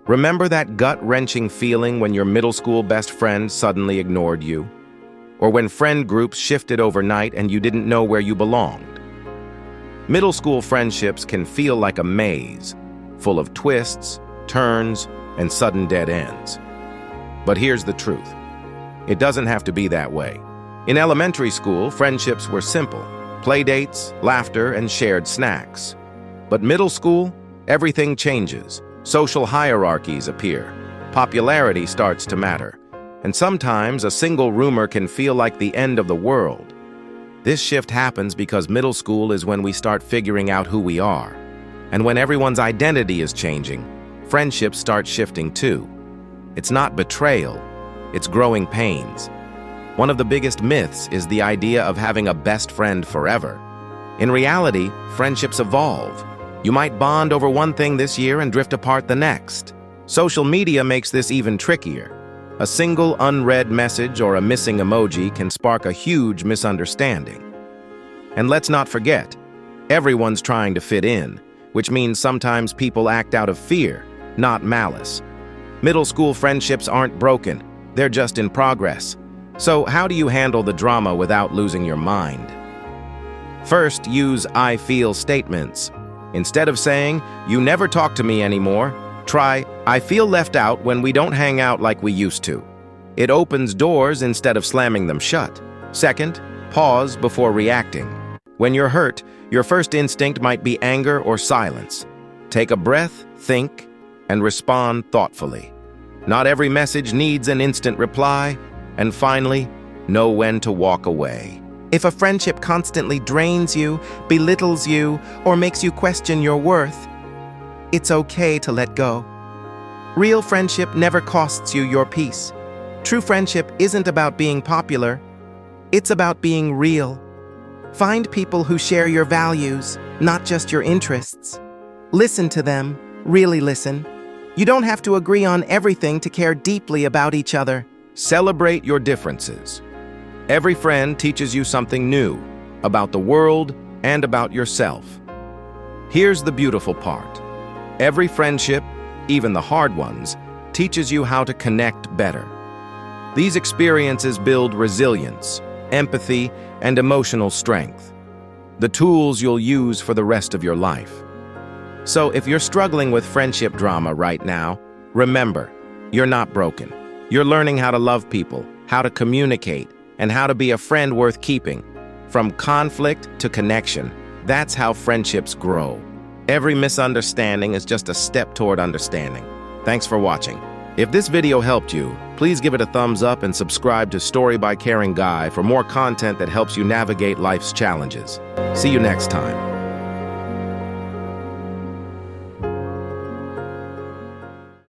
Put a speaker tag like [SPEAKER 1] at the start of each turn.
[SPEAKER 1] Remember that gut-wrenching feeling when your middle school best friend suddenly ignored you? Or when friend groups shifted overnight and you didn't know where you belonged? Middle school friendships can feel like a maze, full of twists, turns, and sudden dead ends. But here's the truth. It doesn't have to be that way. In elementary school, friendships were simple: playdates, laughter, and shared snacks. But middle school, everything changes. Social hierarchies appear. Popularity starts to matter. And sometimes a single rumor can feel like the end of the world. This shift happens because middle school is when we start figuring out who we are. And when everyone's identity is changing, friendships start shifting too. It's not betrayal, it's growing pains. One of the biggest myths is the idea of having a best friend forever. In reality, friendships evolve. You might bond over one thing this year and drift apart the next. Social media makes this even trickier. A single unread message or a missing emoji can spark a huge misunderstanding. And let's not forget, everyone's trying to fit in, which means sometimes people act out of fear, not malice. Middle school friendships aren't broken, they're just in progress. So how do you handle the drama without losing your mind? First, use "I feel" statements. Instead of saying, "You never talk to me anymore," try, "I feel left out when we don't hang out like we used to." It opens doors instead of slamming them shut. Second, pause before reacting. When you're hurt, your first instinct might be anger or silence. Take a breath, think, and respond thoughtfully. Not every message needs an instant reply. And finally, know when to walk away. If a friendship constantly drains you, belittles you, or makes you question your worth, it's okay to let go. Real friendship never costs you your peace. True friendship isn't about being popular. It's about being real. Find people who share your values, not just your interests. Listen to them, really listen. You don't have to agree on everything to care deeply about each other. Celebrate your differences. Every friend teaches you something new about the world and about yourself. Here's the beautiful part. Every friendship, even the hard ones, teaches you how to connect better. These experiences build resilience, empathy, and emotional strength, the tools you'll use for the rest of your life. So if you're struggling with friendship drama right now, remember, you're not broken. You're learning how to love people, how to communicate, and how to be a friend worth keeping. From conflict to connection, that's how friendships grow. Every misunderstanding is just a step toward understanding. Thanks for watching. If this video helped you, please give it a thumbs up and subscribe to Story by Caring Guy for more content that helps you navigate life's challenges. See you next time.